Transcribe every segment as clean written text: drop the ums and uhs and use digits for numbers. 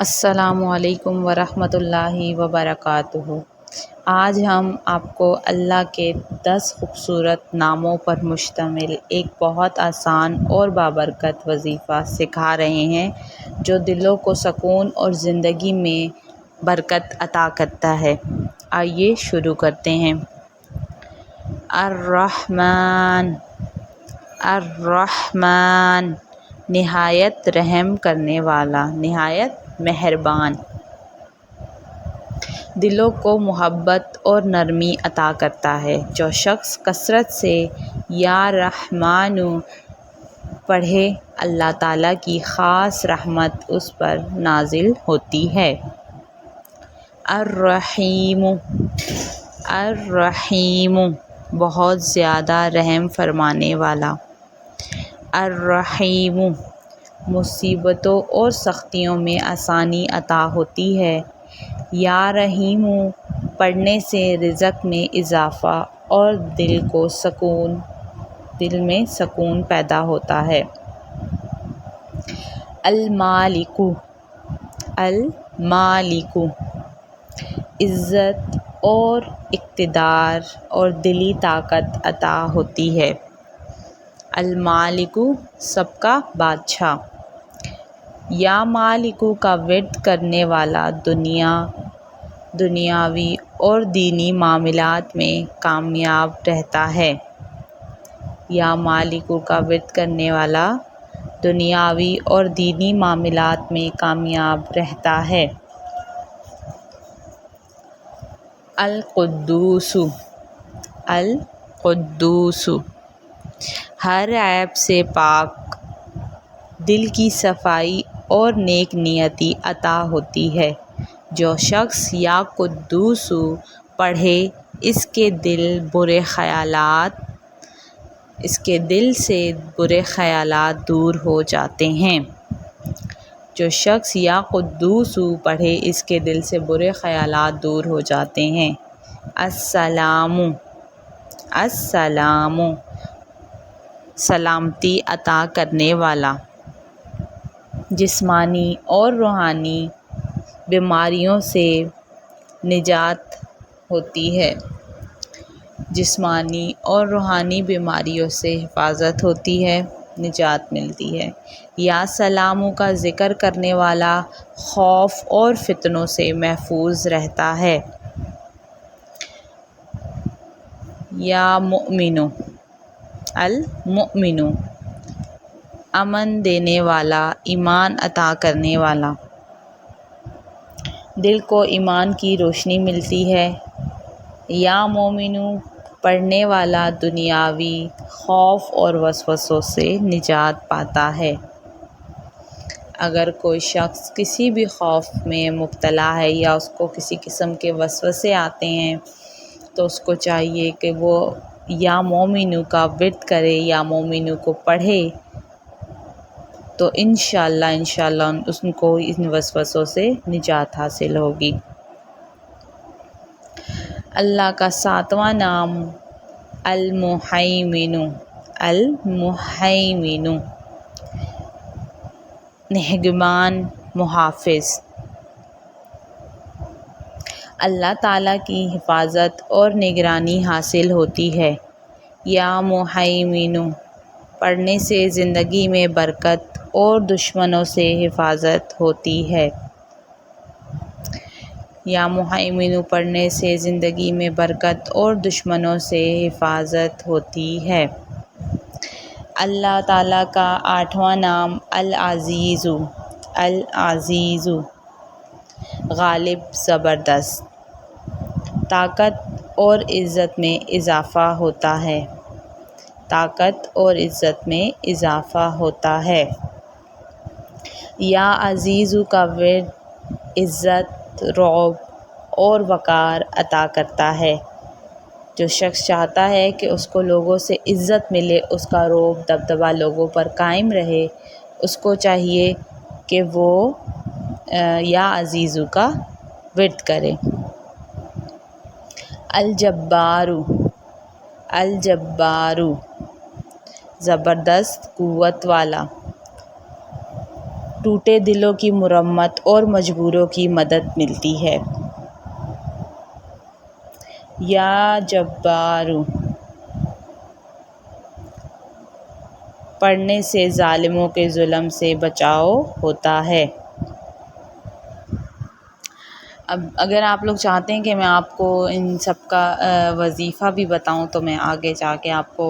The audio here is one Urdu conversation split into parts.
السلام علیکم ورحمۃ اللہ وبرکاتہ۔ آج ہم آپ کو اللہ کے 10 خوبصورت ناموں پر مشتمل ایک بہت آسان اور بابرکت وظیفہ سکھا رہے ہیں جو دلوں کو سکون اور زندگی میں برکت عطا کرتا ہے۔ آئیے شروع کرتے ہیں۔ الرحمن، الرحمن، نہایت رحم کرنے والا، نہایت مہربان۔ دلوں کو محبت اور نرمی عطا کرتا ہے۔ جو شخص کثرت سے یا رحمٰن پڑھے، اللہ تعالیٰ کی خاص رحمت اس پر نازل ہوتی ہے۔ الرحیم، الرحیم، بہت زیادہ رحم فرمانے والا۔ الرحیم، مصیبتوں اور سختیوں میں آسانی عطا ہوتی ہے۔ یا رحیم پڑھنے سے رزق میں اضافہ اور دل میں سکون پیدا ہوتا ہے۔ المالک، المالک، عزت اور اقتدار اور دلی طاقت عطا ہوتی ہے۔ المالک، سب کا بادشاہ۔ یا مالک کا ورد کرنے والا دنیاوی اور دینی معاملات میں کامیاب رہتا ہے۔ یا مالک کا ورد کرنے والا دنیاوی اور دینی معاملات میں کامیاب رہتا ہے۔ القدوس، القدوس، ہر عیب سے پاک، دل کی صفائی اور نیک نیتی عطا ہوتی ہے۔ جو شخص یا قدوس پڑھے، اس کے دل سے برے خیالات دور ہو جاتے ہیں۔ جو شخص یا قدوس پڑھے، اس کے دل سے برے خیالات دور ہو جاتے ہیں۔ السلام، السلام، سلامتی عطا کرنے والا۔ جسمانی اور روحانی بیماریوں سے نجات ہوتی ہے۔ جسمانی اور روحانی بیماریوں سے حفاظت ہوتی ہے، نجات ملتی ہے۔ یا سلام کا ذکر کرنے والا خوف اور فتنوں سے محفوظ رہتا ہے۔ یا مؤمن، المؤمن، امن دینے والا، ایمان عطا کرنے والا۔ دل کو ایمان کی روشنی ملتی ہے۔ یا مومن پڑھنے والا دنیاوی خوف اور وسوسوں سے نجات پاتا ہے۔ اگر کوئی شخص کسی بھی خوف میں مبتلا ہے یا اس کو کسی قسم کے وسوسے آتے ہیں تو اس کو چاہیے کہ وہ یا مومن کا ورد کرے، یا مومن کو پڑھے، تو انشاءاللہ اس کو ان وسوسوں سے نجات حاصل ہوگی۔ اللہ کا 7واں نام المہیمن، المہیمن، نگہبان، محافظ۔ اللہ تعالیٰ کی حفاظت اور نگرانی حاصل ہوتی ہے۔ یا مہیمن پڑھنے سے زندگی میں برکت اور دشمنوں سے حفاظت ہوتی ہے۔ یا مہیمن پڑھنے سے زندگی میں برکت اور دشمنوں سے حفاظت ہوتی ہے۔ اللہ تعالیٰ کا 8واں نام العزیز، العزیز، غالب، زبردست۔ طاقت اور عزت میں اضافہ ہوتا ہے، طاقت اور عزت میں اضافہ ہوتا ہے۔ یا عزیز کا ورد عزت، رعب اور وقار عطا کرتا ہے۔ جو شخص چاہتا ہے کہ اس کو لوگوں سے عزت ملے، اس کا رعب، دبدبہ لوگوں پر قائم رہے، اس کو چاہیے کہ وہ یا عزیز کا ورد کرے۔ الجبار، الجبار، زبردست قوت والا۔ ٹوٹے دلوں کی مرمت اور مجبوروں کی مدد ملتی ہے۔ یا جبارو پڑھنے سے ظالموں کے ظلم سے بچاؤ ہوتا ہے۔ اب اگر آپ لوگ چاہتے ہیں کہ میں آپ کو ان سب کا وظیفہ بھی بتاؤں تو میں آگے جا کے آپ کو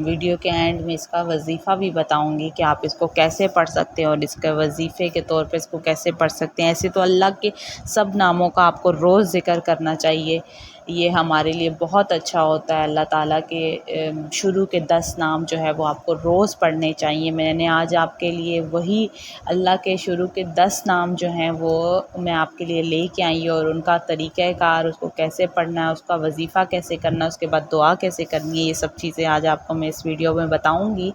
ویڈیو کے اینڈ میں اس کا وظیفہ بھی بتاؤں گی کہ آپ اس کو کیسے پڑھ سکتے ہیں اور اس کے وظیفے کے طور پہ اس کو کیسے پڑھ سکتے ہیں۔ ایسے تو اللہ کے سب ناموں کا آپ کو روز ذکر کرنا چاہیے، یہ ہمارے لیے بہت اچھا ہوتا ہے۔ اللہ تعالیٰ کے شروع کے 10 نام جو ہے وہ آپ کو روز پڑھنے چاہیے۔ میں نے آج آپ کے لیے وہی اللہ کے شروع کے 10 نام جو ہیں وہ میں آپ کے لیے لے کے آئی، اور ان کا طریقہ کار، اس کو کیسے پڑھنا ہے، اس کا وظیفہ کیسے کرنا ہے، اس کے بعد دعا کیسے کرنی ہے، یہ سب چیزیں آج آپ کو میں اس ویڈیو میں بتاؤں گی۔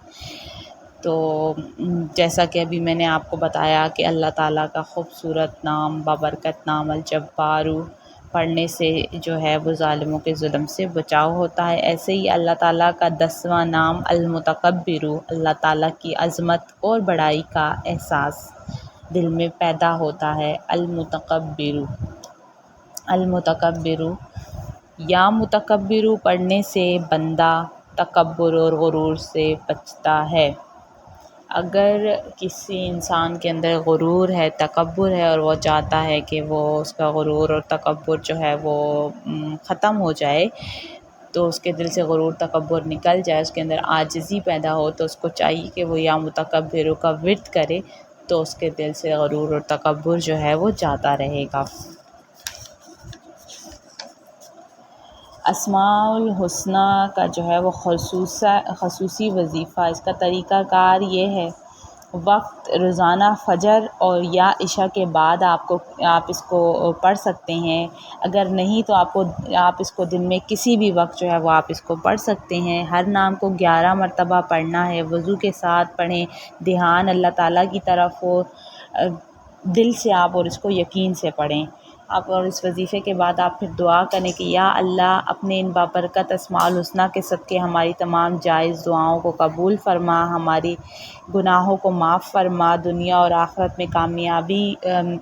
تو جیسا کہ ابھی میں نے آپ کو بتایا کہ اللہ تعالیٰ کا خوبصورت نام، بابرکت نام الجبارو پڑھنے سے جو ہے وہ ظالموں کے ظلم سے بچاؤ ہوتا ہے۔ ایسے ہی اللہ تعالیٰ کا 10واں نام المتکبرو، اللہ تعالیٰ کی عظمت اور بڑائی کا احساس دل میں پیدا ہوتا ہے۔ المتکبرو، المتکبرو یا متکبرو پڑھنے سے بندہ تکبر اور غرور سے بچتا ہے۔ اگر کسی انسان کے اندر غرور ہے، تکبر ہے، اور وہ چاہتا ہے کہ وہ اس کا غرور اور تکبر جو ہے وہ ختم ہو جائے، تو اس کے دل سے غرور تکبر نکل جائے، اس کے اندر عاجزی پیدا ہو، تو اس کو چاہیے کہ وہ یا متکبروں کا ورد کرے، تو اس کے دل سے غرور اور تکبر جو ہے وہ جاتا رہے گا۔ اسماء الحسنی کا جو ہے وہ خصوصی وظیفہ، اس کا طریقہ کار یہ ہے، وقت روزانہ فجر اور یا عشاء کے بعد آپ اس کو پڑھ سکتے ہیں۔ اگر نہیں تو آپ اس کو دن میں کسی بھی وقت جو ہے وہ آپ اس کو پڑھ سکتے ہیں۔ ہر نام کو 11 مرتبہ پڑھنا ہے، وضو کے ساتھ پڑھیں، دھیان اللہ تعالیٰ کی طرف ہو، دل سے آپ اور اس کو یقین سے پڑھیں۔ آپ اور اس وظیفے کے بعد آپ پھر دعا کریں کہ یا اللہ اپنے ان بابرکت اسماء الحسنی کے صدقے ہماری تمام جائز دعاؤں کو قبول فرما، ہماری گناہوں کو معاف فرما، دنیا اور آخرت میں کامیابی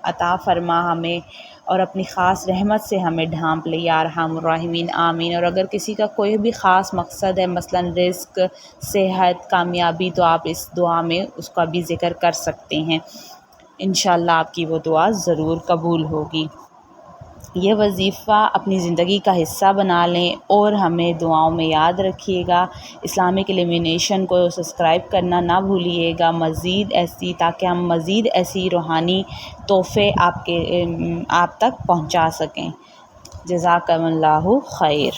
عطا فرما ہمیں، اور اپنی خاص رحمت سے ہمیں ڈھانپ لے یا ارحم الراحمین، آمین۔ اور اگر کسی کا کوئی بھی خاص مقصد ہے، مثلا رزق، صحت، کامیابی، تو آپ اس دعا میں اس کا بھی ذکر کر سکتے ہیں، انشاءاللہ آپ کی وہ دعا ضرور قبول ہوگی۔ یہ وظیفہ اپنی زندگی کا حصہ بنا لیں اور ہمیں دعاؤں میں یاد رکھیے گا۔ اسلامک ایلیمینیشن کو سبسکرائب کرنا نہ بھولیے گا، تاکہ ہم مزید ایسی روحانی تحفے آپ تک پہنچا سکیں۔ جزاکم اللہ خیر۔